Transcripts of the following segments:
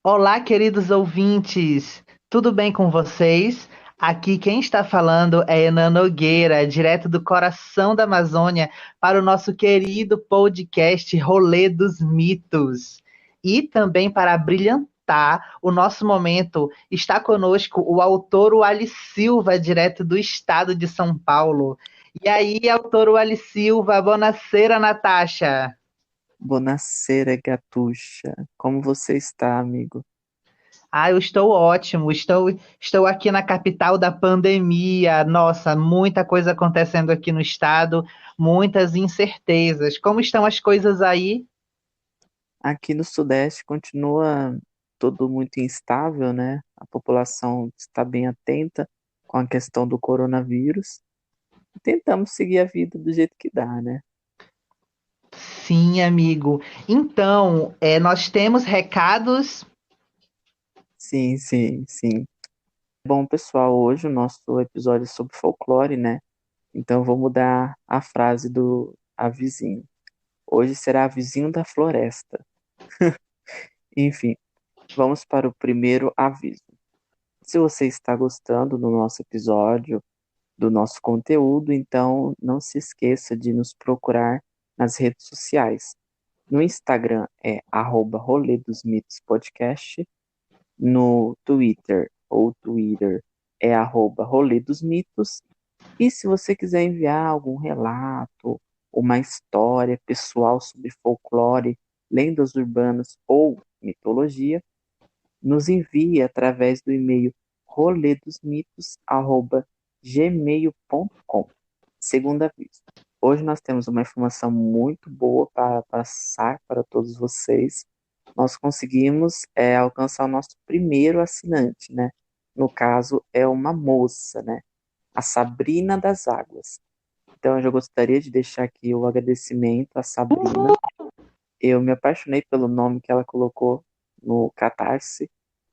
Olá, queridos ouvintes, tudo bem com vocês? Aqui quem está falando é Enan Nogueira, direto do coração da Amazônia, para o nosso querido podcast Rolê dos Mitos. E também para brilhantar o nosso momento, está conosco o autor Wally Silva, direto do estado de São Paulo. E aí, autor Wally Silva, boa-noite, Natasha. Bonacera, gatucha. Como você está, amigo? Eu estou ótimo. Estou aqui na capital da pandemia. Nossa, muita coisa acontecendo aqui no estado, muitas incertezas. Como estão as coisas aí? Aqui no Sudeste continua tudo muito instável, né? A população está bem atenta com a questão do coronavírus. Tentamos seguir a vida do jeito que dá, né? Sim, amigo. Então, nós temos recados. Sim, sim, sim. Bom, pessoal, hoje o nosso episódio é sobre folclore, né? Então eu vou mudar a frase do avizinho. Hoje será avizinho da floresta. Enfim, vamos para o primeiro aviso. Se você está gostando do nosso episódio, do nosso conteúdo, então não se esqueça de nos procurar nas redes sociais. No Instagram é Rolê dos Mitos Podcast, no Twitter é Rolê dos Mitos, e se você quiser enviar algum relato, uma história pessoal sobre folclore, lendas urbanas ou mitologia, nos envie através do e-mail roledosmitos@gmail.com. Segunda vez. Hoje nós temos uma informação muito boa para passar para todos vocês. Nós conseguimos alcançar o nosso primeiro assinante, né? No caso, é uma moça, né? A Sabrina das Águas. Então, eu já gostaria de deixar aqui o agradecimento à Sabrina. Eu me apaixonei pelo nome que ela colocou no Catarse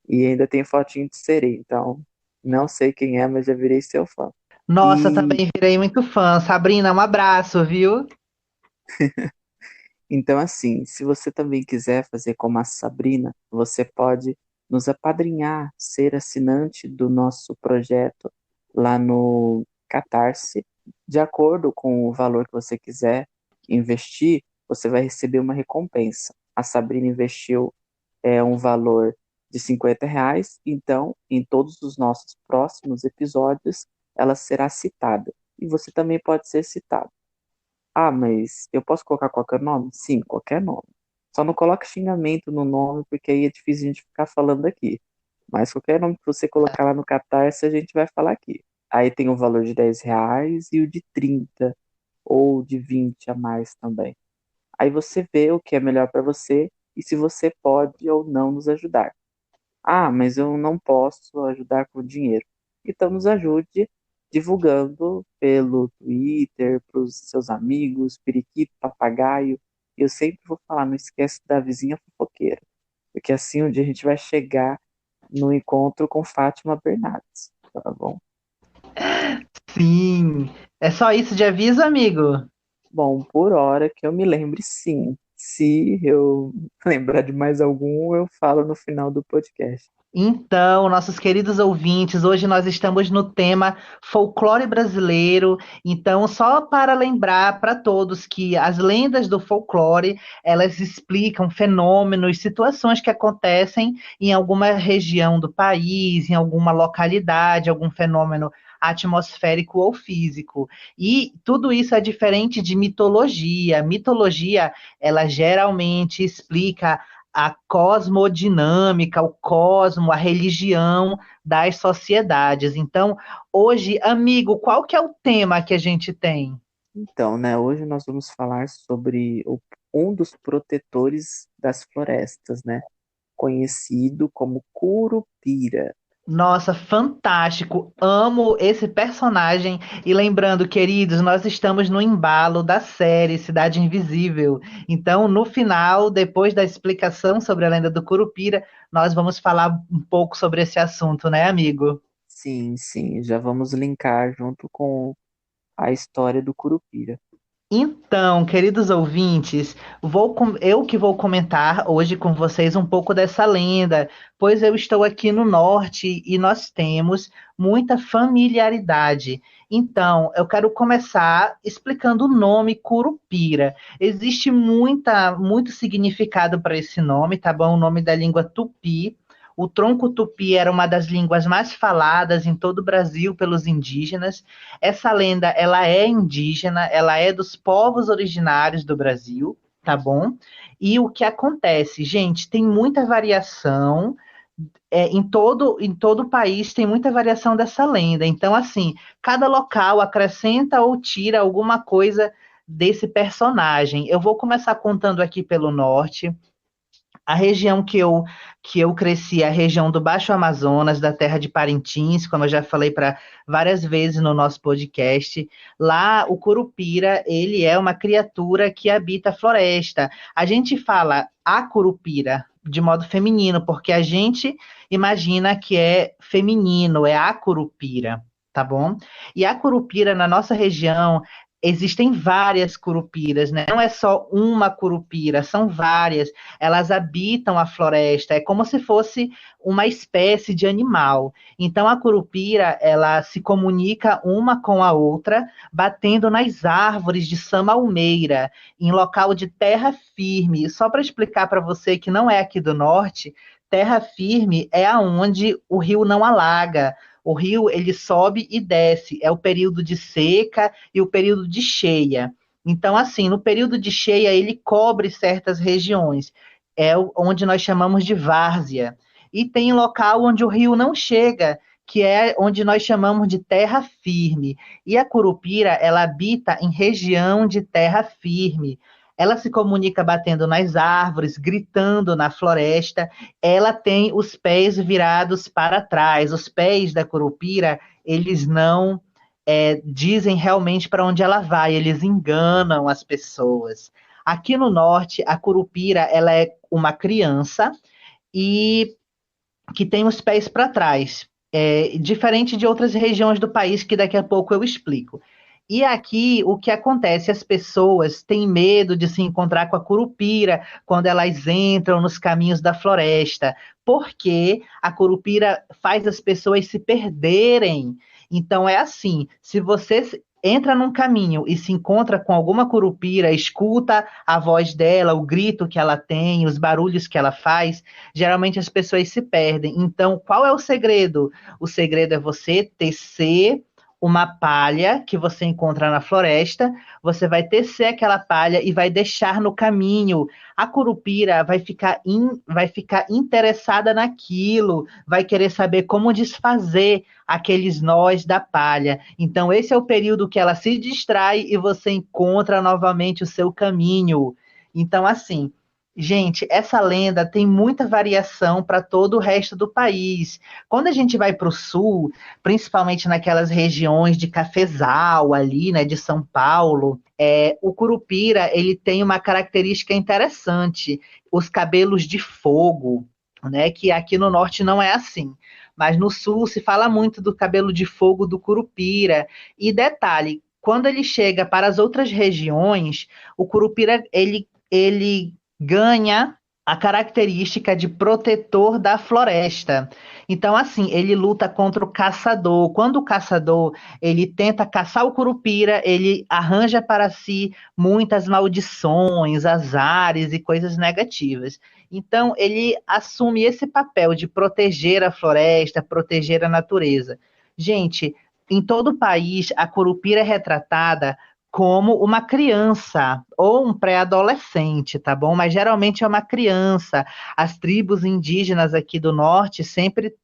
e ainda tem fotinho de sereia. Então, não sei quem é, mas já virei seu fã. Nossa, E também virei muito fã. Sabrina, um abraço, viu? então, assim, se você também quiser fazer como a Sabrina, você pode nos apadrinhar, ser assinante do nosso projeto lá no Catarse. De acordo com o valor que você quiser investir, você vai receber uma recompensa. A Sabrina investiu um valor de R$ 50, então, em todos os nossos próximos episódios, ela será citada. E você também pode ser citado. Ah, mas eu posso colocar qualquer nome? Sim, qualquer nome. Só não coloque xingamento no nome, porque aí é difícil a gente ficar falando aqui. Mas qualquer nome que você colocar lá no Catarse, a gente vai falar aqui. Aí tem o valor de R$ 10 e o de 30 ou de 20 a mais também. Aí você vê o que é melhor para você e se você pode ou não nos ajudar. Ah, mas eu não posso ajudar com dinheiro. Então nos ajude divulgando pelo Twitter, para os seus amigos, periquito, papagaio. Eu sempre vou falar, não esquece da vizinha fofoqueira, porque assim um dia a gente vai chegar no encontro com Fátima Bernardes, tá bom? Sim. É só isso de aviso, amigo? Bom, por hora que eu me lembre, sim. Se eu lembrar de mais algum, eu falo no final do podcast. Então, nossos queridos ouvintes, hoje nós estamos no tema folclore brasileiro. Então, só para lembrar para todos que as lendas do folclore, elas explicam fenômenos, situações que acontecem em alguma região do país, em alguma localidade, algum fenômeno atmosférico ou físico. E tudo isso é diferente de mitologia. Mitologia, ela geralmente explica a cosmodinâmica, o cosmo, a religião das sociedades. Então, hoje, amigo, qual que é o tema que a gente tem? Então, né, hoje nós vamos falar sobre um dos protetores das florestas, né, conhecido como Curupira. Nossa, fantástico! Amo esse personagem. E lembrando, queridos, nós estamos no embalo da série Cidade Invisível. Então, no final, depois da explicação sobre a lenda do Curupira, nós vamos falar um pouco sobre esse assunto, né, amigo? Sim, sim, já vamos linkar junto com a história do Curupira. Então, queridos ouvintes, eu que vou comentar hoje com vocês um pouco dessa lenda, pois eu estou aqui no norte e nós temos muita familiaridade. Então, eu quero começar explicando o nome Curupira. Existe muito significado para esse nome, tá bom? O nome da língua tupi. O tronco tupi era uma das línguas mais faladas em todo o Brasil pelos indígenas. Essa lenda, ela é indígena, ela é dos povos originários do Brasil, tá bom? E o que acontece, gente, tem muita variação, em todo o país tem muita variação dessa lenda. Então, assim, cada local acrescenta ou tira alguma coisa desse personagem. Eu vou começar contando aqui pelo norte. A região que eu cresci é a região do Baixo Amazonas, da terra de Parintins, como eu já falei para várias vezes no nosso podcast. Lá, o Curupira, ele é uma criatura que habita a floresta. A gente fala a Curupira de modo feminino, porque a gente imagina que é feminino, é a Curupira, tá bom? E a Curupira, na nossa região, existem várias curupiras, né? Não é só uma curupira, são várias. Elas habitam a floresta, é como se fosse uma espécie de animal. Então a curupira, ela se comunica uma com a outra, batendo nas árvores de samaalmeira, em local de terra firme. Só para explicar para você que não é aqui do norte, terra firme é aonde o rio não alaga. O rio, ele sobe e desce, é o período de seca e o período de cheia. Então, assim, no período de cheia, ele cobre certas regiões, onde nós chamamos de várzea. E tem local onde o rio não chega, que é onde nós chamamos de terra firme. E a curupira, ela habita em região de terra firme. Ela se comunica batendo nas árvores, gritando na floresta. Ela tem os pés virados para trás. Os pés da curupira, eles não dizem realmente para onde ela vai, eles enganam as pessoas. Aqui no norte, a curupira, ela é uma criança e que tem os pés para trás, diferente de outras regiões do país que daqui a pouco eu explico. E aqui o que acontece? As pessoas têm medo de se encontrar com a curupira quando elas entram nos caminhos da floresta, porque a curupira faz as pessoas se perderem. Então é assim: se você entra num caminho e se encontra com alguma curupira, escuta a voz dela, o grito que ela tem, os barulhos que ela faz, geralmente as pessoas se perdem. Então, qual é o segredo? O segredo é você tecer uma palha que você encontra na floresta, você vai tecer aquela palha e vai deixar no caminho. A curupira vai ficar interessada naquilo, vai querer saber como desfazer aqueles nós da palha. Então, esse é o período que ela se distrai e você encontra novamente o seu caminho. Então, assim, gente, essa lenda tem muita variação para todo o resto do país. Quando a gente vai para o sul, principalmente naquelas regiões de Cafezal ali, né, de São Paulo, o curupira ele tem uma característica interessante, os cabelos de fogo, né, que aqui no norte não é assim. Mas no sul se fala muito do cabelo de fogo do curupira. E detalhe, quando ele chega para as outras regiões, o curupira ele ganha a característica de protetor da floresta. Então, assim, ele luta contra o caçador. Quando o caçador ele tenta caçar o curupira, ele arranja para si muitas maldições, azares e coisas negativas. Então, ele assume esse papel de proteger a floresta, proteger a natureza. Gente, em todo o país, a curupira é retratada como uma criança ou um pré-adolescente, tá bom? Mas geralmente é uma criança. As tribos indígenas aqui do norte sempre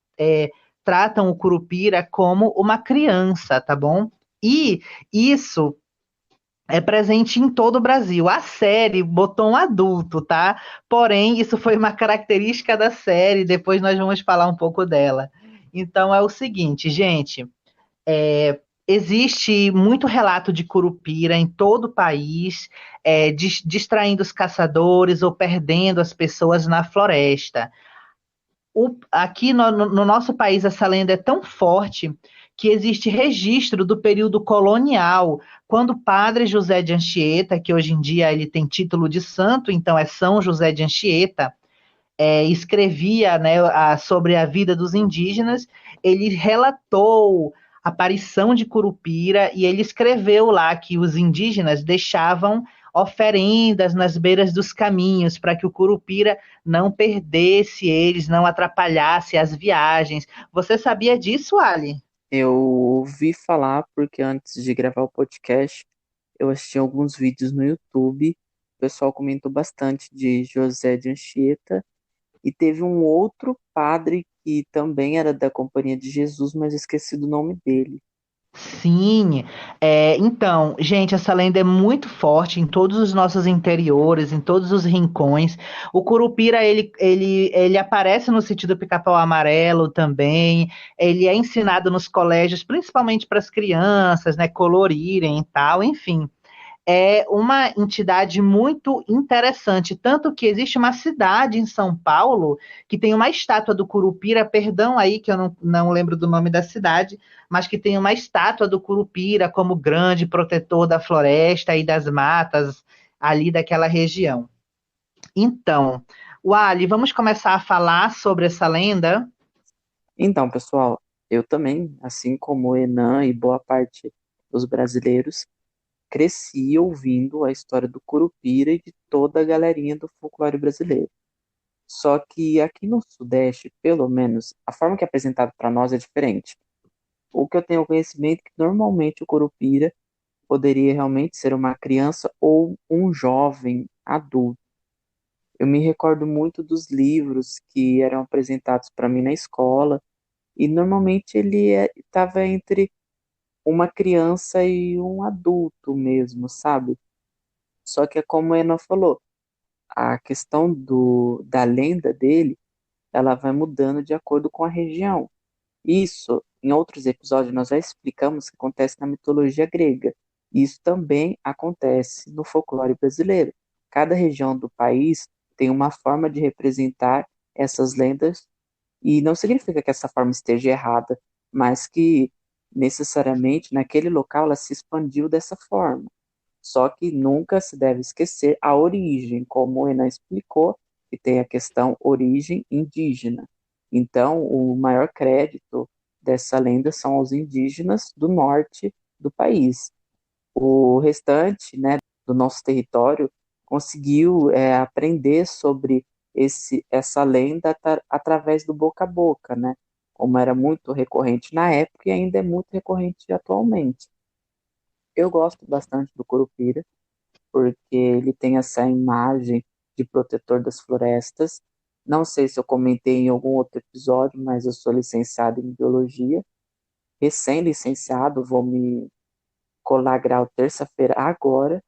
tratam o curupira como uma criança, tá bom? E isso é presente em todo o Brasil. A série botou um adulto, tá? Porém, isso foi uma característica da série, depois nós vamos falar um pouco dela. Então é o seguinte, gente, existe muito relato de curupira em todo o país, distraindo os caçadores ou perdendo as pessoas na floresta. Aqui no nosso país, essa lenda é tão forte que existe registro do período colonial, quando o padre José de Anchieta, que hoje em dia ele tem título de santo, então é São José de Anchieta, escrevia, né, sobre a vida dos indígenas, ele relatou a aparição de Curupira e ele escreveu lá que os indígenas deixavam oferendas nas beiras dos caminhos para que o Curupira não perdesse eles, não atrapalhasse as viagens. Você sabia disso, Ali? Eu ouvi falar porque antes de gravar o podcast, eu assisti alguns vídeos no YouTube. O pessoal comentou bastante de José de Anchieta. E teve um outro padre que também era da Companhia de Jesus, mas eu esqueci do nome dele. Sim, então, gente, essa lenda é muito forte em todos os nossos interiores, em todos os rincões. O Curupira, ele aparece no sítio do Pica-Pau Amarelo também. Ele é ensinado nos colégios, principalmente para as crianças, né, colorirem e tal, enfim. É uma entidade muito interessante, tanto que existe uma cidade em São Paulo que tem uma estátua do Curupira, perdão aí que eu não lembro do nome da cidade, mas que tem uma estátua do Curupira como grande protetor da floresta e das matas ali daquela região. Então, Wally, vamos começar a falar sobre essa lenda? Então, pessoal, eu também, assim como o Enan e boa parte dos brasileiros, cresci ouvindo a história do Curupira e de toda a galerinha do folclore brasileiro. Só que aqui no Sudeste, pelo menos, a forma que é apresentado para nós é diferente. O que eu tenho conhecimento é que normalmente o Curupira poderia realmente ser uma criança ou um jovem adulto. Eu me recordo muito dos livros que eram apresentados para mim na escola, e normalmente ele estava entre uma criança e um adulto mesmo, sabe? Só que é como a Ana falou, a questão da lenda dele, ela vai mudando de acordo com a região. Isso, em outros episódios, nós já explicamos que acontece na mitologia grega. Isso também acontece no folclore brasileiro. Cada região do país tem uma forma de representar essas lendas, e não significa que essa forma esteja errada, mas que necessariamente naquele local ela se expandiu dessa forma. Só que nunca se deve esquecer a origem, como o Enan explicou, que tem a questão origem indígena. Então, o maior crédito dessa lenda são os indígenas do norte do país. O restante, né, do nosso território conseguiu aprender sobre essa lenda através do boca a boca, né? Como era muito recorrente na época e ainda é muito recorrente atualmente. Eu gosto bastante do Curupira, porque ele tem essa imagem de protetor das florestas. Não sei se eu comentei em algum outro episódio, mas eu sou licenciado em biologia, recém-licenciado, vou me colar grau terça-feira agora.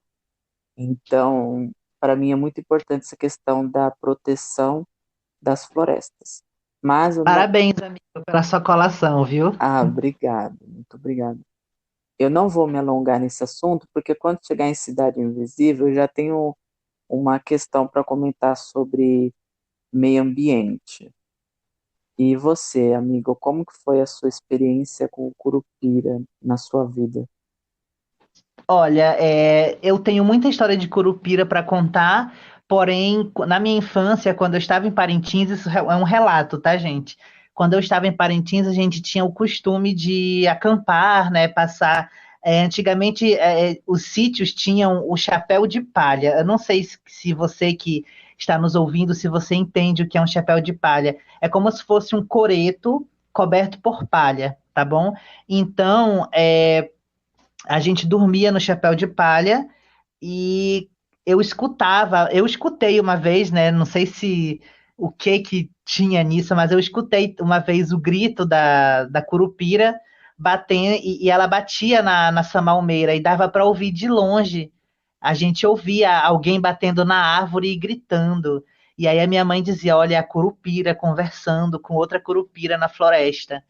Então, para mim é muito importante essa questão da proteção das florestas. Mas eu não. Parabéns, amigo, pela sua colação, viu? Ah, obrigado, muito obrigado. Eu não vou me alongar nesse assunto, porque quando chegar em Cidade Invisível, eu já tenho uma questão para comentar sobre meio ambiente. E você, amigo, como que foi a sua experiência com o Curupira na sua vida? Olha, eu tenho muita história de Curupira para contar, porém, na minha infância, quando eu estava em Parintins, isso é um relato, tá, gente? Quando eu estava em Parintins, a gente tinha o costume de acampar, né? Passar. Antigamente, os sítios tinham o chapéu de palha. Eu não sei se você que está nos ouvindo, se você entende o que é um chapéu de palha. É como se fosse um coreto coberto por palha, tá bom? Então, a gente dormia no chapéu de palha e eu escutei uma vez, né? Não sei se o que tinha nisso, mas eu escutei uma vez o grito da Curupira batendo e ela batia na samalmeira e dava para ouvir de longe. A gente ouvia alguém batendo na árvore e gritando. E aí a minha mãe dizia: Olha, a Curupira conversando com outra Curupira na floresta.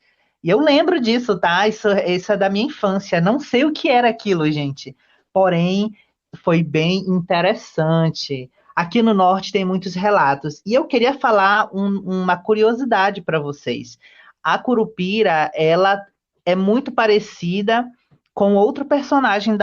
E eu lembro disso, tá? Isso é da minha infância. Não sei o que era aquilo, gente. Porém, foi bem interessante. Aqui no norte tem muitos relatos. E eu queria falar uma curiosidade para vocês. A Curupira, ela é muito parecida com outro personagem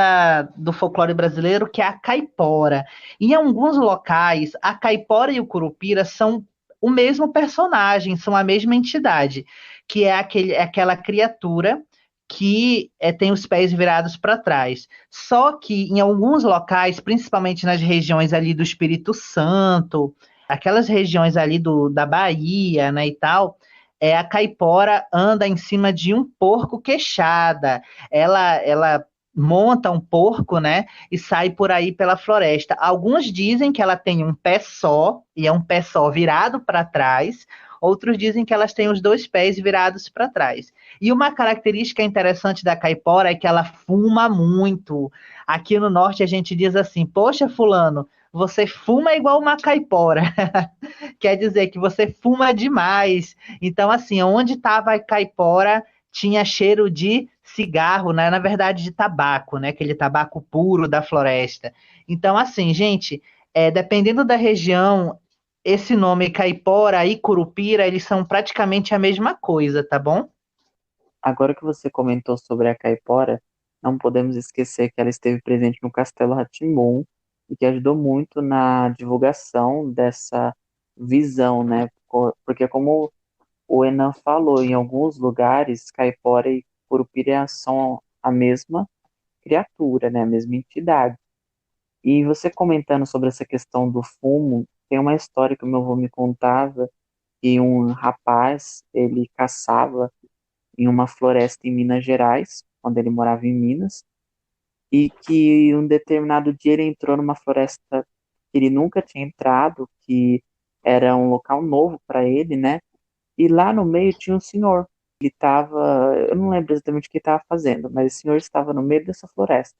do folclore brasileiro, que é a caipora. Em alguns locais, a caipora e o curupira são o mesmo personagem, são a mesma entidade, que é aquela criatura que tem os pés virados para trás. Só que em alguns locais, principalmente nas regiões ali do Espírito Santo, aquelas regiões ali da Bahia, né, e tal, a caipora anda em cima de um porco queixada. Ela monta um porco, né, e sai por aí pela floresta. Alguns dizem que ela tem um pé só, e é um pé só virado para trás. Outros dizem que elas têm os dois pés virados para trás. E uma característica interessante da caipora é que ela fuma muito. Aqui no norte a gente diz assim: poxa, fulano, você fuma igual uma caipora. Quer dizer que você fuma demais. Então, assim, onde estava a caipora tinha cheiro de cigarro, né? Na verdade, de tabaco, né? Aquele tabaco puro da floresta. Então, assim, gente, dependendo da região, esse nome caipora e curupira, eles são praticamente a mesma coisa, tá bom? Agora que você comentou sobre a caipora, não podemos esquecer que ela esteve presente no Castelo rá e que ajudou muito na divulgação dessa visão, né? Porque como o Enan falou, em alguns lugares, caipora e curupira são a mesma criatura, né? A mesma entidade. E você comentando sobre essa questão do fumo, tem uma história que o meu avô me contava que um rapaz, ele caçava em uma floresta em Minas Gerais, quando ele morava em Minas, e que um determinado dia ele entrou numa floresta que ele nunca tinha entrado, que era um local novo para ele, né? E lá no meio tinha um senhor. Ele estava, eu não lembro exatamente o que ele estava fazendo, mas o senhor estava no meio dessa floresta.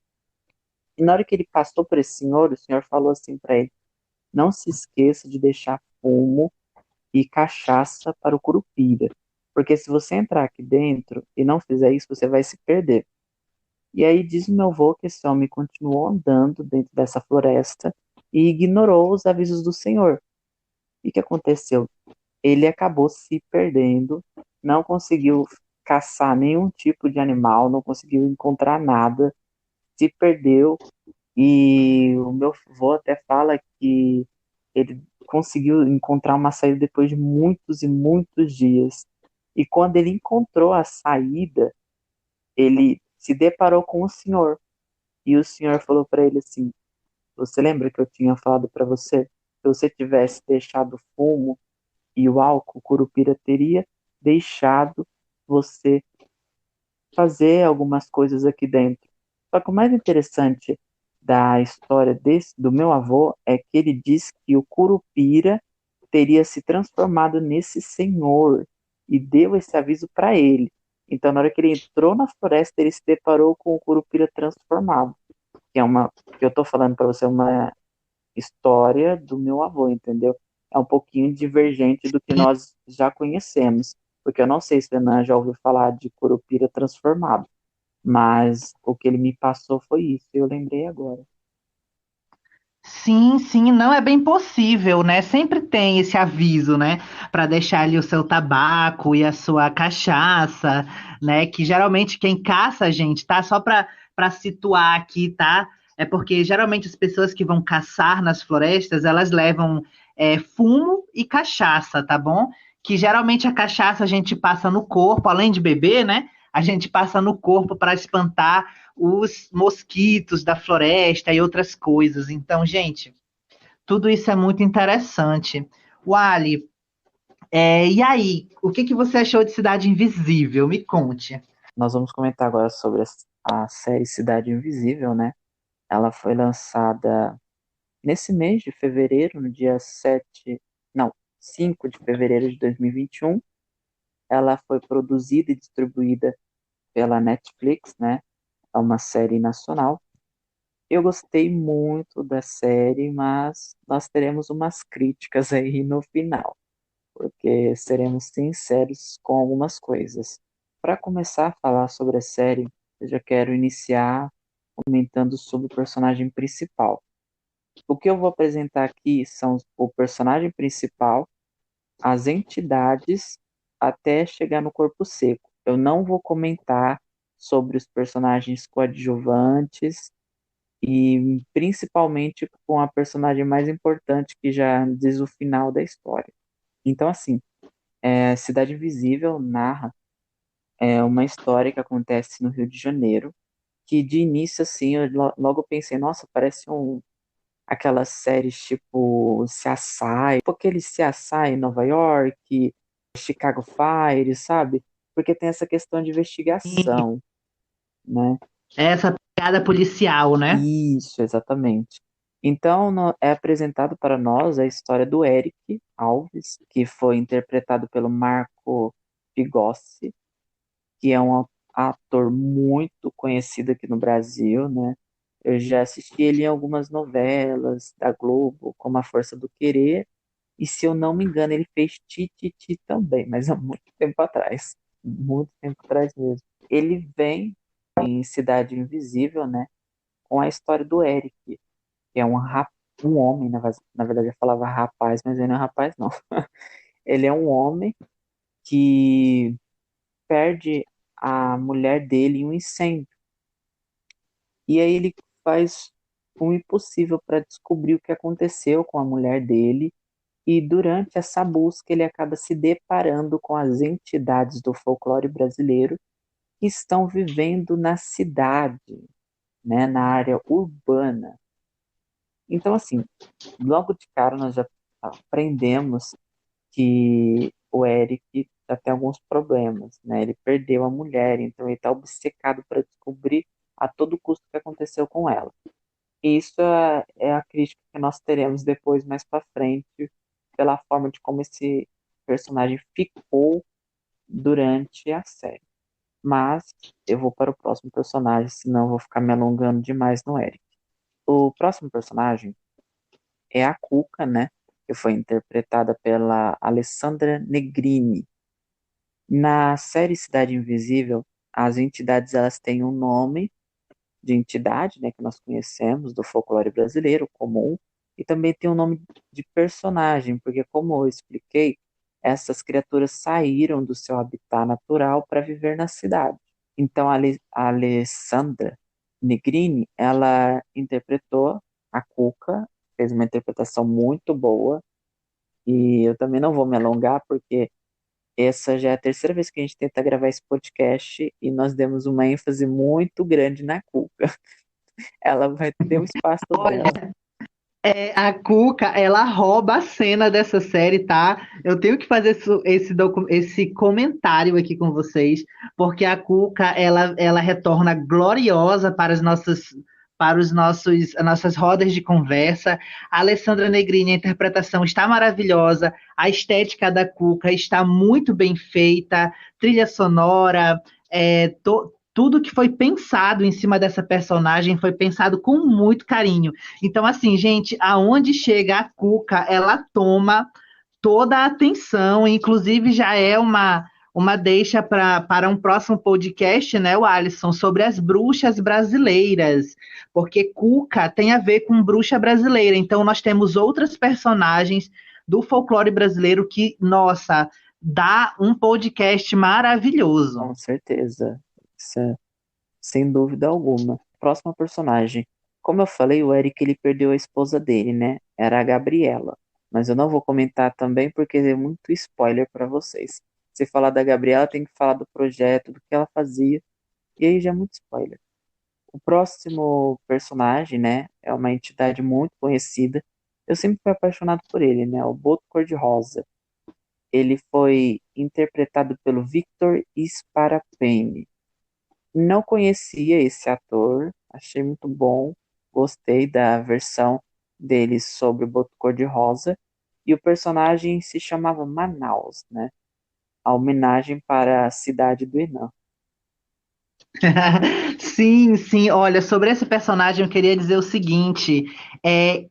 E na hora que ele passou por esse senhor, o senhor falou assim para ele: não se esqueça de deixar fumo e cachaça para o curupira, porque se você entrar aqui dentro e não fizer isso, você vai se perder. E aí diz o meu avô que esse homem continuou andando dentro dessa floresta e ignorou os avisos do Senhor. E o que aconteceu? Ele acabou se perdendo, não conseguiu caçar nenhum tipo de animal, não conseguiu encontrar nada, se perdeu. E o meu avô até fala que ele conseguiu encontrar uma saída depois de muitos e muitos dias. E quando ele encontrou a saída, ele se deparou com o senhor. E o senhor falou para ele assim: você lembra que eu tinha falado para você? Se você tivesse deixado o fumo e o álcool, o Curupira teria deixado você fazer algumas coisas aqui dentro. Só que o mais interessante da história do meu avô é que ele diz que o Curupira teria se transformado nesse senhor e deu esse aviso para ele. Então, na hora que ele entrou na floresta, ele se deparou com o Curupira transformado, que é uma que eu tô falando para você uma história do meu avô, entendeu? É um pouquinho divergente do que nós já conhecemos, porque eu não sei se o Renan já ouviu falar de Curupira transformado, mas o que ele me passou foi isso, e eu lembrei agora. Sim, sim, não é bem possível, né? Sempre tem esse aviso, né? Para deixar ali o seu tabaco e a sua cachaça, né? Que geralmente quem caça, gente, tá? Só para situar aqui, tá? É porque geralmente as pessoas que vão caçar nas florestas, elas levam fumo e cachaça, tá bom? Que geralmente a cachaça a gente passa no corpo, além de beber, né? A gente passa no corpo para espantar os mosquitos da floresta e outras coisas. Então, gente, tudo isso é muito interessante. Wally, e aí, o que que você achou de Cidade Invisível? Me conte. Nós vamos comentar agora sobre a série Cidade Invisível, né? Ela foi lançada nesse mês de fevereiro, no dia 7, não, 5 de fevereiro de 2021. Ela foi produzida e distribuída pela Netflix, né? É uma série nacional. Eu gostei muito da série, mas nós teremos umas críticas aí no final, porque seremos sinceros com algumas coisas. Para começar a falar sobre a série, eu já quero iniciar comentando sobre o personagem principal. O que eu vou apresentar aqui são o personagem principal, as entidades, até chegar no corpo seco. Eu não vou comentar sobre os personagens coadjuvantes e principalmente com a personagem mais importante que já diz o final da história. Então, assim, Cidade Invisível narra uma história que acontece no Rio de Janeiro, que de início, assim, eu logo pensei, nossa, parece aquelas séries tipo CSI, tipo aquele CSI em Nova York, Chicago Fire, sabe? Porque tem essa questão de investigação, né? Essa pegada policial, né? Isso, exatamente. Então, é apresentado para nós a história do Eric Alves, que foi interpretado pelo Marco Pigossi, que é um ator muito conhecido aqui no Brasil, né? Eu já assisti ele em algumas novelas da Globo, como A Força do Querer, e se eu não me engano, ele fez Tititi também, mas há muito tempo atrás mesmo. Ele vem em Cidade Invisível, né? Com a história do Eric, que é um homem, na verdade eu falava rapaz, mas ele não é rapaz, não. Ele é um homem que perde a mulher dele em um incêndio. E aí ele faz o impossível para descobrir o que aconteceu com a mulher dele. E durante essa busca ele acaba se deparando com as entidades do folclore brasileiro que estão vivendo na cidade, né, na área urbana. Então, assim, logo de cara nós já aprendemos que o Eric já tem alguns problemas, né? Ele perdeu a mulher, então ele está obcecado para descobrir a todo custo o que aconteceu com ela. E isso é a crítica que nós teremos depois, mais para frente, pela forma de como esse personagem ficou durante a série. Mas eu vou para o próximo personagem, senão eu vou ficar me alongando demais no Eric. O próximo personagem é a Cuca, né? Que foi interpretada pela Alessandra Negrini. Na série Cidade Invisível, as entidades elas têm um nome de entidade, né, que nós conhecemos do folclore brasileiro comum, e também tem um nome de personagem, porque como eu expliquei, essas criaturas saíram do seu habitat natural para viver na cidade. Então a Alessandra Negrini, ela interpretou a Cuca, fez uma interpretação muito boa, e eu também não vou me alongar, porque essa já é a terceira vez que a gente tenta gravar esse podcast e nós demos uma ênfase muito grande na Cuca. Ela vai ter o espaço Olha, dela. a Cuca, ela rouba a cena dessa série, tá? Eu tenho que fazer esse comentário aqui com vocês, porque a Cuca, ela retorna gloriosa as nossas rodas de conversa. A Alessandra Negrini, a interpretação está maravilhosa, a estética da Cuca está muito bem feita, trilha sonora, tudo que foi pensado em cima dessa personagem foi pensado com muito carinho. Então, assim, gente, aonde chega a Cuca, ela toma toda a atenção, inclusive já é uma deixa para um próximo podcast, né, o Alisson, sobre as bruxas brasileiras, porque Cuca tem a ver com bruxa brasileira, então nós temos outras personagens do folclore brasileiro que, nossa, dá um podcast maravilhoso. Com certeza. Isso sem dúvida alguma. Próxima personagem. Como eu falei, o Eric ele perdeu a esposa dele, né? Era a Gabriela. Mas eu não vou comentar também porque é muito spoiler para vocês. Se falar da Gabriela, tem que falar do projeto, do que ela fazia. E aí já é muito spoiler. O próximo personagem, né, é uma entidade muito conhecida. Eu sempre fui apaixonado por ele, né, o Boto Cor-de-Rosa. Ele foi interpretado pelo Victor Sparapene. Não conhecia esse ator, achei muito bom, gostei da versão dele sobre o Boto Cor-de-Rosa. E o personagem se chamava Manaus, né, a homenagem para a cidade do Inã. Sim, sim. Olha, sobre esse personagem eu queria dizer o seguinte: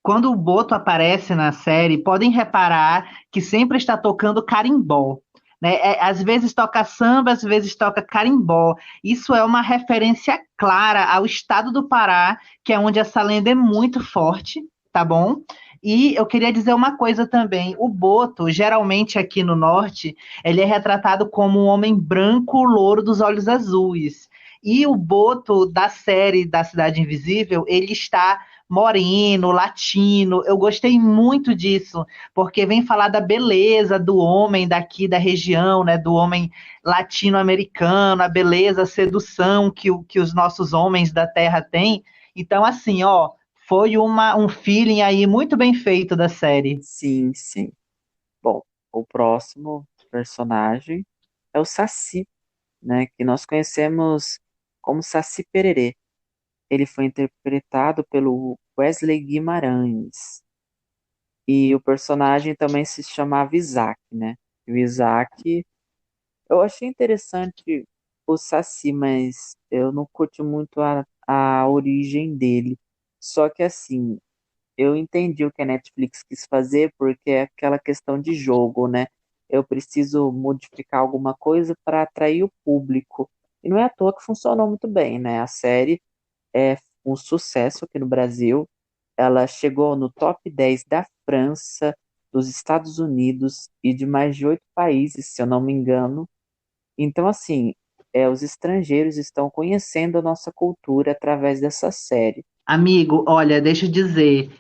quando o Boto aparece na série, podem reparar que sempre está tocando carimbó. Né? Às vezes toca samba, às vezes toca carimbó. Isso é uma referência clara ao estado do Pará, que é onde essa lenda é muito forte, tá bom? E eu queria dizer uma coisa também. O Boto, geralmente aqui no norte, ele é retratado como um homem branco, louro dos olhos azuis. E o Boto da série da Cidade Invisível, ele está moreno, latino. Eu gostei muito disso, porque vem falar da beleza do homem daqui da região, né, do homem latino-americano, a beleza, a sedução que os nossos homens da terra têm. Então, assim, ó, foi um feeling aí muito bem feito da série. Sim, sim. Bom, o próximo personagem é o Saci, né? Que nós conhecemos como Saci Pererê. Ele foi interpretado pelo Wesley Guimarães. E o personagem também se chamava Isaac, né? E o Isaac, eu achei interessante o Saci, mas eu não curti muito a origem dele. Só que assim, eu entendi o que a Netflix quis fazer, porque é aquela questão de jogo, né? Eu preciso modificar alguma coisa para atrair o público. E não é à toa que funcionou muito bem, né? A série é um sucesso aqui no Brasil. Ela chegou no top 10 da França, dos Estados Unidos e de mais de 8 países, se eu não me engano. Então, assim, os estrangeiros estão conhecendo a nossa cultura através dessa série. Amigo, olha, deixa eu dizer,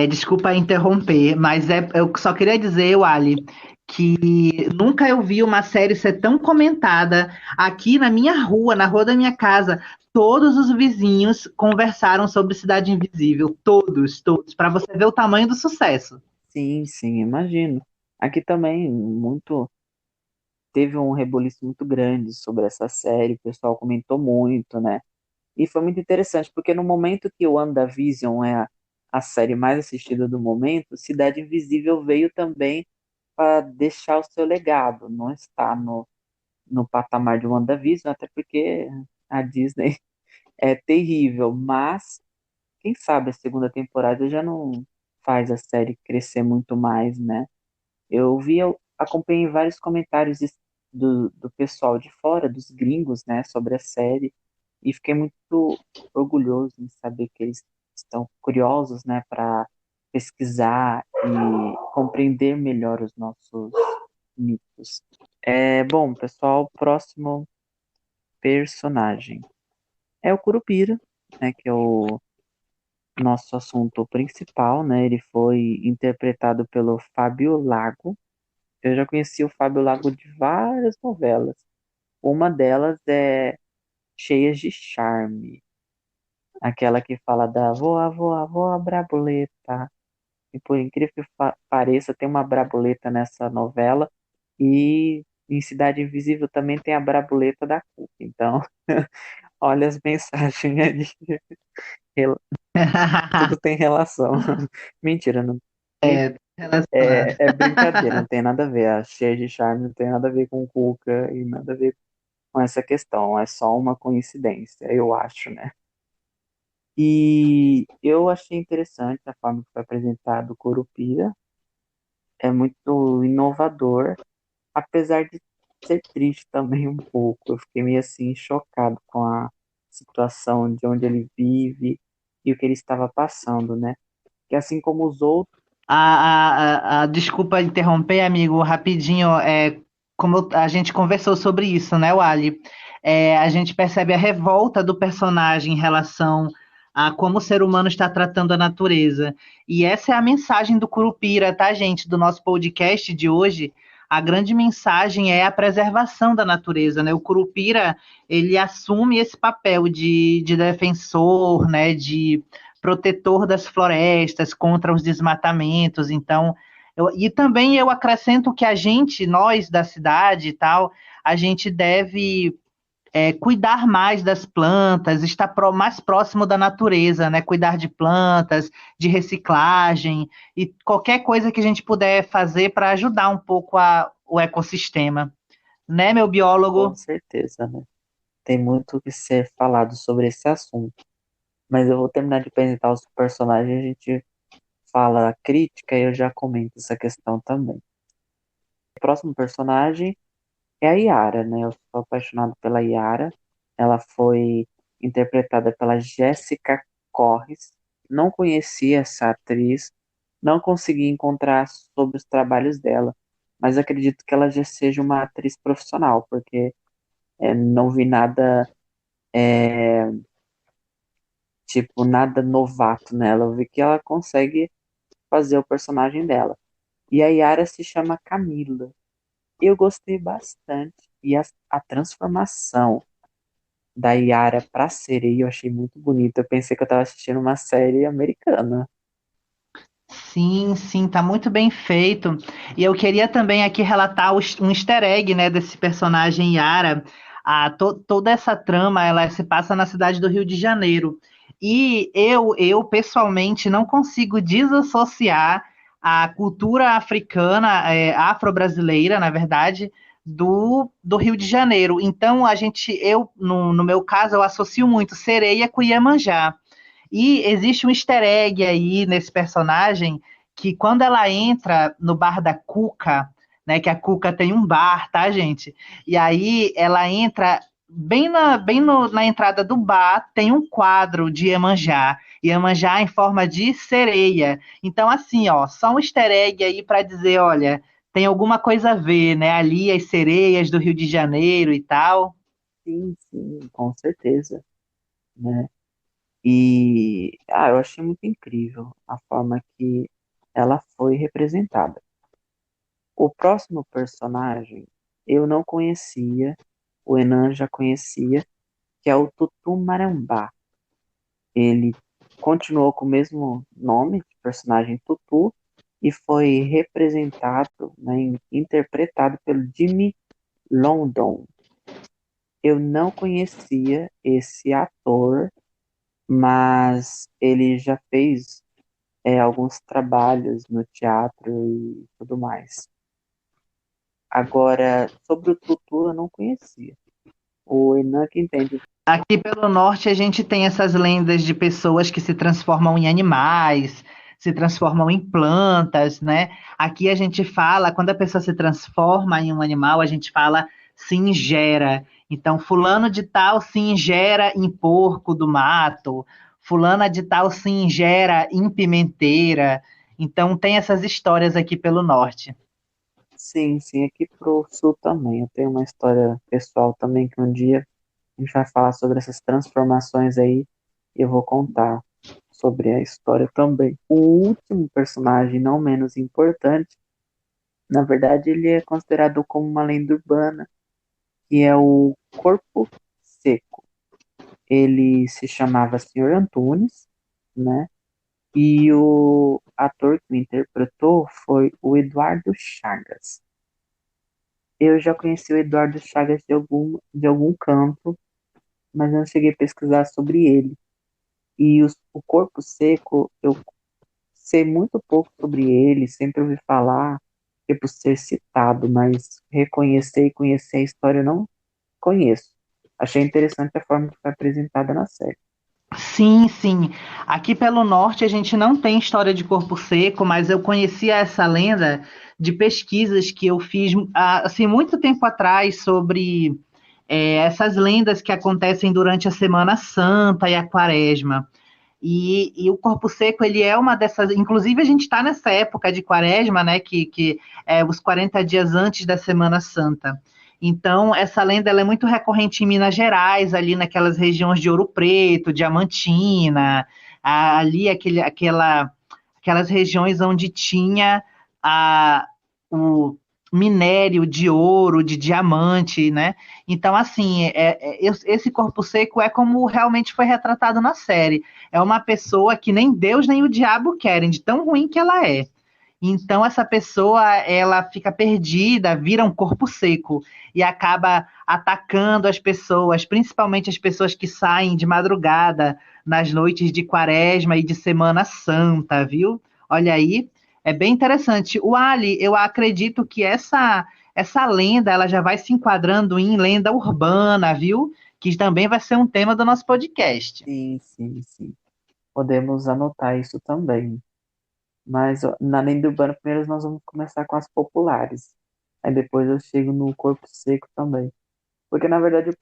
desculpa interromper, mas eu só queria dizer, Wally, que nunca eu vi uma série ser tão comentada aqui na minha rua, na rua da minha casa. Todos os vizinhos conversaram sobre Cidade Invisível, todos, todos, para você ver o tamanho do sucesso. Sim, sim, imagino. Aqui também teve um reboliço muito grande sobre essa série, o pessoal comentou muito, né? E foi muito interessante, porque no momento que o WandaVision é a série mais assistida do momento, Cidade Invisível veio também para deixar o seu legado. Não está no patamar de WandaVision, até porque a Disney é terrível, mas quem sabe a segunda temporada já não faz a série crescer muito mais, né? Eu acompanhei vários comentários do pessoal de fora, dos gringos, né, sobre a série, e fiquei muito orgulhoso em saber que eles estão curiosos, né, para pesquisar e compreender melhor os nossos mitos. Bom, pessoal, próximo personagem é o Curupira, né, que é o nosso assunto principal, né? Ele foi interpretado pelo Fábio Lago. Eu já conheci o Fábio Lago de várias novelas. Uma delas é Cheias de Charme, aquela que fala da voa, voa, voa, Brabuleta. E por incrível que pareça, tem uma Brabuleta nessa novela. E em Cidade Invisível também tem a Brabuleta da Cuca. Então, olha as mensagens aí. Rel- Tudo tem relação. Mentira, não. Relacionado. É brincadeira, não tem nada a ver. A Cheia de Charme não tem nada a ver com Cuca e nada a ver com essa questão. É só uma coincidência, eu acho, né? E eu achei interessante a forma que foi apresentado o Curupira. É muito inovador, apesar de ser triste também um pouco. Eu fiquei meio assim chocado com a situação de onde ele vive e o que ele estava passando, né? Que assim como os outros, Desculpa interromper, amigo, rapidinho. Como a gente conversou sobre isso, né, Wally? A gente percebe a revolta do personagem em relação a como o ser humano está tratando a natureza. E essa é a mensagem do Curupira, tá, gente? Do nosso podcast de hoje. A grande mensagem é a preservação da natureza, né? O Curupira, ele assume esse papel de defensor, né, de protetor das florestas contra os desmatamentos. Então, e também eu acrescento que a gente, nós da cidade e tal, a gente deve cuidar mais das plantas, estar mais próximo da natureza, né? Cuidar de plantas, de reciclagem e qualquer coisa que a gente puder fazer para ajudar um pouco o ecossistema, né, meu com biólogo? certeza, né? Tem muito o que ser falado sobre esse assunto. Mas eu vou terminar de apresentar os personagens, a gente fala a crítica e eu já comento essa questão também. O próximo personagem é a Yara, né? Eu sou apaixonado pela Yara. Ela foi interpretada pela Jéssica Corres. Não conhecia essa atriz, não consegui encontrar sobre os trabalhos dela, mas acredito que ela já seja uma atriz profissional, porque não vi nada, tipo, nada novato nela. Eu vi que ela consegue fazer o personagem dela. E a Yara se chama Camila. Eu gostei bastante. E a transformação da Yara pra sereia eu achei muito bonita. Eu pensei que eu estava assistindo uma série americana. Sim, sim, tá muito bem feito. E eu queria também aqui relatar um easter egg, né, desse personagem Yara. Toda essa trama, ela se passa na cidade do Rio de Janeiro. E eu pessoalmente não consigo desassociar a cultura africana, afro-brasileira, na verdade, do Rio de Janeiro. Então, no meu caso, eu associo muito sereia com Iemanjá. E existe um easter egg aí nesse personagem que quando ela entra no bar da Cuca, né, que a Cuca tem um bar, tá, gente? E aí ela entra na entrada do bar, tem um quadro de Iemanjá. Iemanjá em forma de sereia. Então, assim, ó, só um easter egg aí para dizer, olha, tem alguma coisa a ver, né? Ali as sereias do Rio de Janeiro e tal. Sim, sim, com certeza, né? E eu achei muito incrível a forma que ela foi representada. O próximo personagem eu não conhecia, o Enan já conhecia, que é o Tutu Marambá. Ele continuou com o mesmo nome de personagem Tutu e foi representado, né, interpretado pelo Jimmy London. Eu não conhecia esse ator, mas ele já fez alguns trabalhos no teatro e tudo mais. Agora, sobre o Tutu, eu não conhecia. O Enan que entende. Aqui pelo norte a gente tem essas lendas de pessoas que se transformam em animais, se transformam em plantas, né? Aqui a gente fala, quando a pessoa se transforma em um animal, a gente fala se ingera. Então, fulano de tal se ingera em porco do mato, fulana de tal se ingera em pimenteira. Então, tem essas histórias aqui pelo norte. Sim, sim, aqui pro sul também. Eu tenho uma história pessoal também que um dia a gente vai falar sobre essas transformações aí e eu vou contar sobre a história também. O último personagem, não menos importante, na verdade, ele é considerado como uma lenda urbana, que é o Corpo Seco. Ele se chamava Senhor Antunes, né? E o ator que o interpretou foi o Eduardo Chagas. Eu já conheci o Eduardo Chagas de algum canto, mas não cheguei a pesquisar sobre ele. E o Corpo Seco, eu sei muito pouco sobre ele, sempre ouvi falar, por ser citado, mas reconhecer e conhecer a história eu não conheço. Achei interessante a forma que foi apresentada na série. Sim, sim. Aqui pelo norte a gente não tem história de corpo seco, mas eu conhecia essa lenda de pesquisas que eu fiz assim muito tempo atrás sobre essas lendas que acontecem durante a Semana Santa e a Quaresma. E o corpo seco ele é uma dessas. Inclusive a gente está nessa época de Quaresma, né? Que é os 40 dias antes da Semana Santa. Então, essa lenda ela é muito recorrente em Minas Gerais, ali naquelas regiões de Ouro Preto, Diamantina, ali aquelas regiões onde tinha o minério de ouro, de diamante, né? Então, assim, esse corpo seco é como realmente foi retratado na série. É uma pessoa que nem Deus nem o diabo querem, de tão ruim que ela é. Então essa pessoa ela fica perdida, vira um corpo seco e acaba atacando as pessoas, principalmente as pessoas que saem de madrugada nas noites de Quaresma e de Semana Santa, viu? Olha aí, é bem interessante. O Ali, eu acredito que essa lenda ela já vai se enquadrando em lenda urbana, viu? Que também vai ser um tema do nosso podcast. Sim, sim, sim. Podemos anotar isso também. Mas ó, na lenda urbana, primeiro nós vamos começar com as populares. Aí depois eu chego no corpo seco também. Porque na verdade eu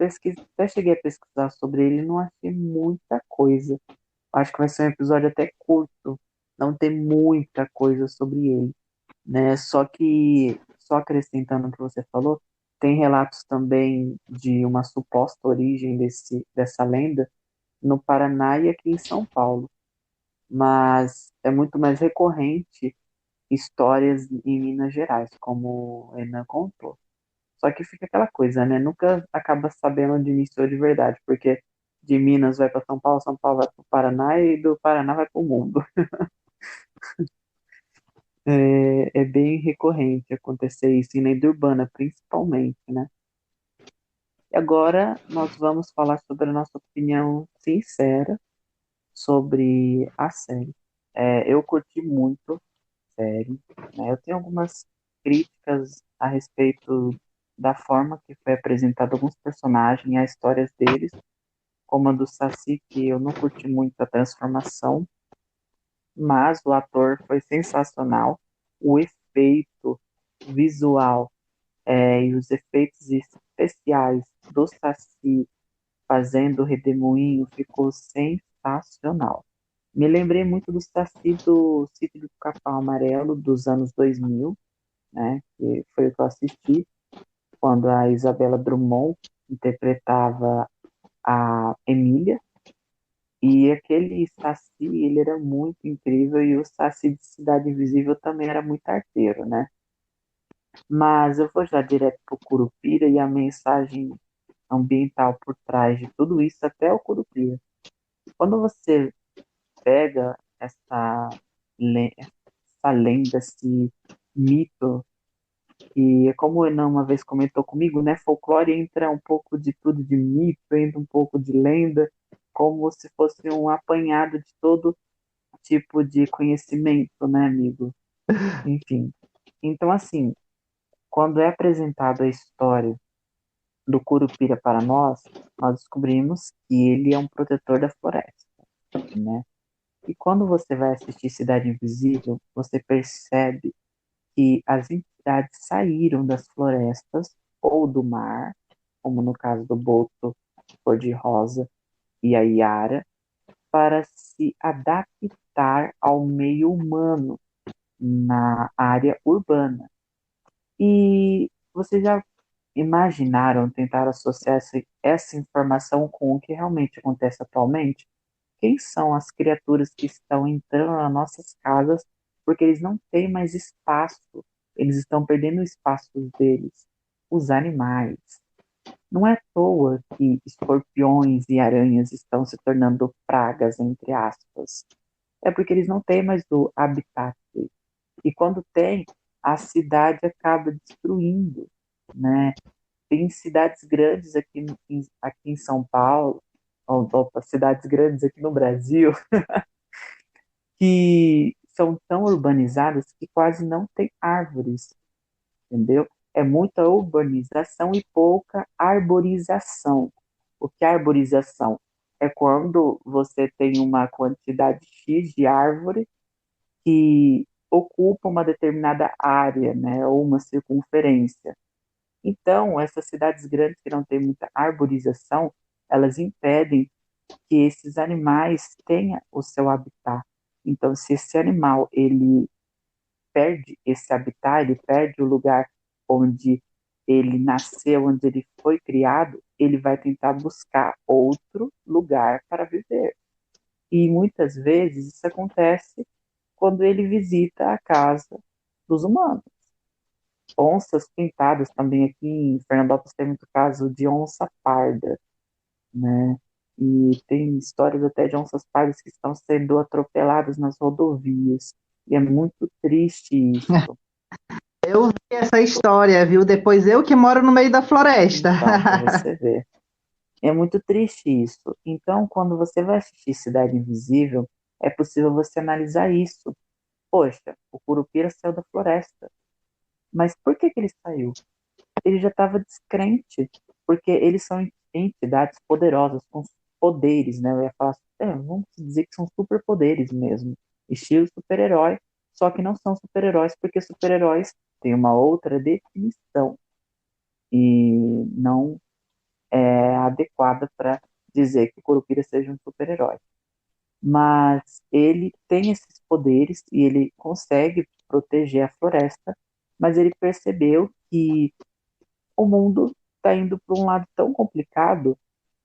até cheguei a pesquisar sobre ele e não achei muita coisa. Acho que vai ser um episódio até curto, não ter muita coisa sobre ele, né? Só que, só acrescentando o que você falou, tem relatos também de uma suposta origem dessa lenda no Paraná e aqui em São Paulo, mas é muito mais recorrente histórias em Minas Gerais, como o Enan contou. Só que fica aquela coisa, né? Nunca acaba sabendo onde iniciou de verdade, porque de Minas vai para São Paulo, São Paulo vai para o Paraná e do Paraná vai para o mundo. É bem recorrente acontecer isso, em lenda urbana, principalmente, né? E agora nós vamos falar sobre a nossa opinião sincera sobre a série. Eu curti muito a série, né? Eu tenho algumas críticas a respeito da forma que foi apresentado alguns personagens e as histórias deles, como a do Saci, que eu não curti muito a transformação, mas o ator foi sensacional. O efeito visual e os efeitos especiais do Saci fazendo o redemoinho ficou sensacional. Me lembrei muito do Saci do Sítio do Capão Amarelo dos anos 2000, né, que foi o que eu assisti, quando a Isabela Drummond interpretava a Emília. E aquele Saci, ele era muito incrível, e o Saci de Cidade Invisível também era muito arteiro, né? Mas eu vou já direto pro Curupira e a mensagem ambiental por trás de tudo isso até o Curupira. Quando você pega essa lenda, esse mito, e é como o Enan uma vez comentou comigo, né? Folclore entra um pouco de tudo de mito, entra um pouco de lenda, como se fosse um apanhado de todo tipo de conhecimento, né, amigo? Enfim. Então, assim, quando é apresentada a história do Curupira para nós descobrimos que ele é um protetor da floresta, né? E quando você vai assistir Cidade Invisível, você percebe que as entidades saíram das florestas ou do mar, como no caso do Boto Cor-de-Rosa e a Yara, para se adaptar ao meio humano na área urbana. E vocês já imaginaram tentar associar essa informação com o que realmente acontece atualmente? Quem são as criaturas que estão entrando nas nossas casas porque eles não têm mais espaço, eles estão perdendo o espaço deles? Os animais. Não é à toa que escorpiões e aranhas estão se tornando pragas, entre aspas. É porque eles não têm mais o habitat. E quando tem, a cidade acaba destruindo, né? Tem cidades grandes aqui em São Paulo, opa, cidades grandes aqui no Brasil, que são tão urbanizadas que quase não tem árvores, entendeu? É muita urbanização e pouca arborização. O que é arborização? É quando você tem uma quantidade X de árvore que ocupa uma determinada área, né, ou uma circunferência. Então, essas cidades grandes que não têm muita arborização, elas impedem que esses animais tenham o seu habitat. Então, se esse animal ele perde esse habitat, ele perde o lugar onde ele nasceu, onde ele foi criado, ele vai tentar buscar outro lugar para viver. E muitas vezes isso acontece quando ele visita a casa dos humanos. Onças pintadas também aqui em Fernandópolis tem muito caso de onça parda, né? E tem histórias até de onças pardas que estão sendo atropeladas nas rodovias. E é muito triste isso. Eu vi essa história, viu? Depois eu que moro no meio da floresta. Então, para você ver. É muito triste isso. Então, quando você vai assistir Cidade Invisível, é possível você analisar isso. Poxa, o Curupira saiu da floresta. Mas por que que ele saiu? Ele já estava descrente, porque eles são entidades poderosas, com poderes, né? Eu ia falar, vamos dizer que são superpoderes mesmo, estilo super-herói, só que não são super-heróis, porque super-heróis têm uma outra definição e não é adequada para dizer que o Curupira seja um super-herói. Mas ele tem esses poderes e ele consegue proteger a floresta, mas ele percebeu que o mundo está indo para um lado tão complicado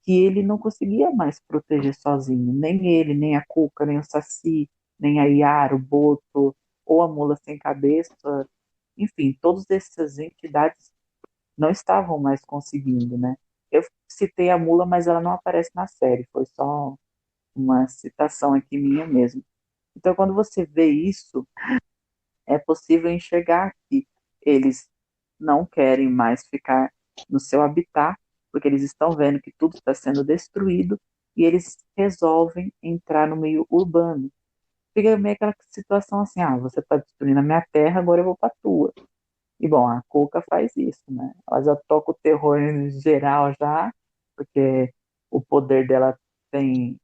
que ele não conseguia mais proteger sozinho, nem ele, nem a Cuca, nem o Saci, nem a Yara, o Boto, ou a Mula Sem Cabeça, enfim, todas essas entidades não estavam mais conseguindo, né? Eu citei a Mula, mas ela não aparece na série, foi só uma citação aqui minha mesmo. Então, quando você vê isso, é possível enxergar que eles não querem mais ficar no seu habitat, porque eles estão vendo que tudo está sendo destruído e eles resolvem entrar no meio urbano. Fica meio aquela situação assim: ah, você está destruindo a minha terra, agora eu vou para a tua. E bom, a Cuca faz isso, né? Ela já toca o terror em geral já, porque o poder dela tem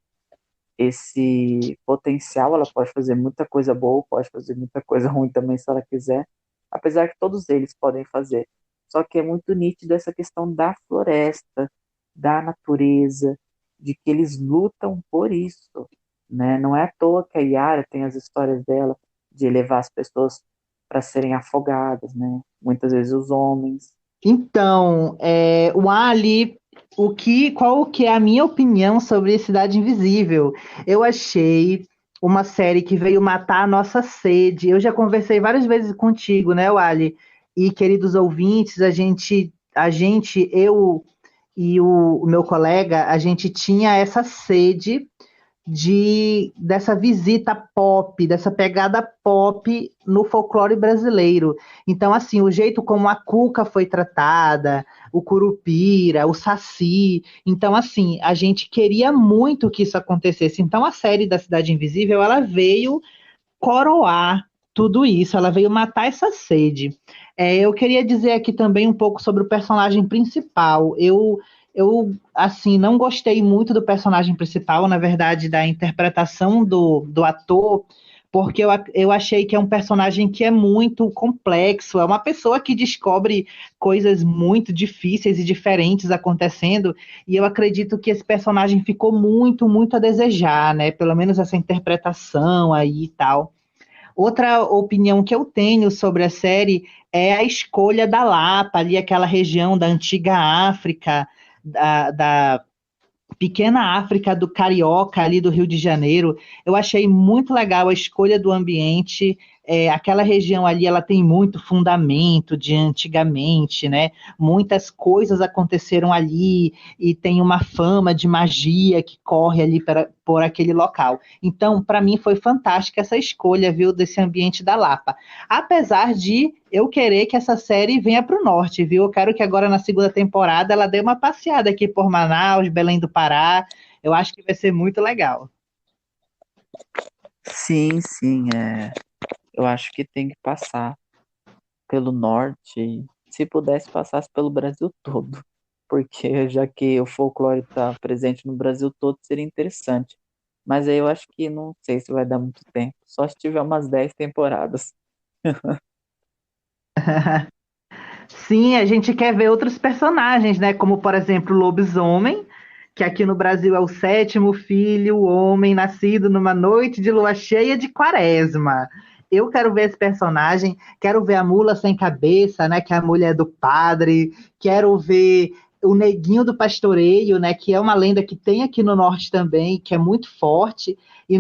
esse potencial, ela pode fazer muita coisa boa, pode fazer muita coisa ruim também se ela quiser, apesar que todos eles podem fazer. Só que é muito nítido essa questão da floresta, da natureza, de que eles lutam por isso, né? Não é à toa que a Yara tem as histórias dela de levar as pessoas para serem afogadas, né? Muitas vezes os homens. Então, o Ali, qual que é a minha opinião sobre Cidade Invisível? Eu achei uma série que veio matar a nossa sede. Eu já conversei várias vezes contigo, né, Wally? E queridos ouvintes, eu e o meu colega, a gente tinha essa sede dessa visita pop, dessa pegada pop no folclore brasileiro. Então, assim, o jeito como a cuca foi tratada, o curupira, o saci. Então, assim, a gente queria muito que isso acontecesse. Então, a série da Cidade Invisível, ela veio coroar tudo isso, ela veio matar essa sede. Eu queria dizer aqui também um pouco sobre o personagem principal. Assim, não gostei muito do personagem principal, na verdade, da interpretação do ator, porque eu achei que é um personagem que é muito complexo, é uma pessoa que descobre coisas muito difíceis e diferentes acontecendo, e eu acredito que esse personagem ficou muito, muito a desejar, né? Pelo menos essa interpretação aí e tal. Outra opinião que eu tenho sobre a série é a escolha da Lapa, ali aquela região da antiga África, da pequena África do Carioca, ali do Rio de Janeiro. Eu achei muito legal a escolha do ambiente. Aquela região ali, ela tem muito fundamento de antigamente, né? Muitas coisas aconteceram ali e tem uma fama de magia que corre ali por aquele local. Então, para mim, foi fantástica essa escolha, viu, desse ambiente da Lapa. Apesar de eu querer que essa série venha para o norte, viu? Eu quero que agora na segunda temporada ela dê uma passeada aqui por Manaus, Belém do Pará. Eu acho que vai ser muito legal. Sim, sim, eu acho que tem que passar pelo norte, se pudesse passasse pelo Brasil todo, porque já que o folclore está presente no Brasil todo, seria interessante. Mas aí eu acho que não sei se vai dar muito tempo, só se tiver umas 10 temporadas. Sim, a gente quer ver outros personagens, né? Como, por exemplo, o lobisomem, que aqui no Brasil é o sétimo filho, o homem nascido numa noite de lua cheia de quaresma. Eu quero ver esse personagem, quero ver a mula sem cabeça, né? Que é a mulher do padre, quero ver o neguinho do pastoreio, né? Que é uma lenda que tem aqui no norte também, que é muito forte. E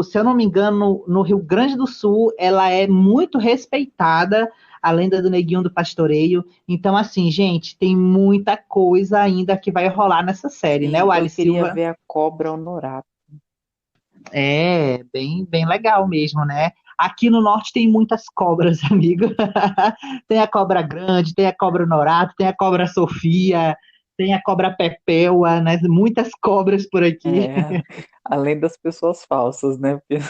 se eu não me engano, no Rio Grande do Sul, ela é muito respeitada, a lenda do Neguinho do Pastoreio. Então, assim, gente, tem muita coisa ainda que vai rolar nessa série, né, Sim, o eu Ali queria Silva? ver a Cobra Honorato. É, bem, bem legal mesmo, né? Aqui no norte tem muitas cobras, amigo. Tem a cobra grande, tem a cobra Norato, tem a cobra Sofia, tem a cobra Pepéua, né? Muitas cobras por aqui. É, além das pessoas falsas, né? Porque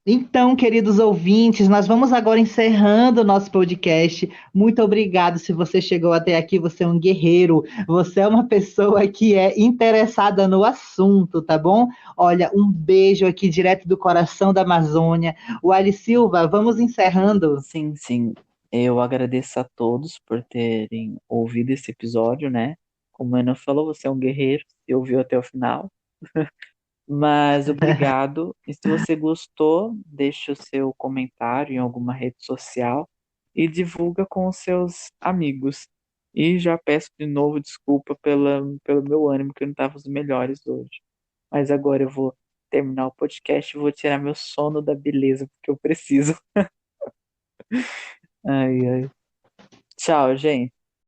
Então, queridos ouvintes, nós vamos agora encerrando o nosso podcast. Muito obrigado se você chegou até aqui, você é um guerreiro, você é uma pessoa que é interessada no assunto, tá bom? Olha, um beijo aqui direto do coração da Amazônia. O Ali Silva, vamos encerrando. sim, sim. Eu agradeço a todos por terem ouvido esse episódio, né? como a Ana falou, você é um guerreiro, e ouviu até o final. Mas obrigado. E se você gostou, deixe o seu comentário em alguma rede social e divulga com os seus amigos. E já peço de novo desculpa pelo meu ânimo, que eu não estava os melhores hoje. Mas agora eu vou terminar o podcast e vou tirar meu sono da beleza, porque eu preciso. Ai, ai. Tchau, gente.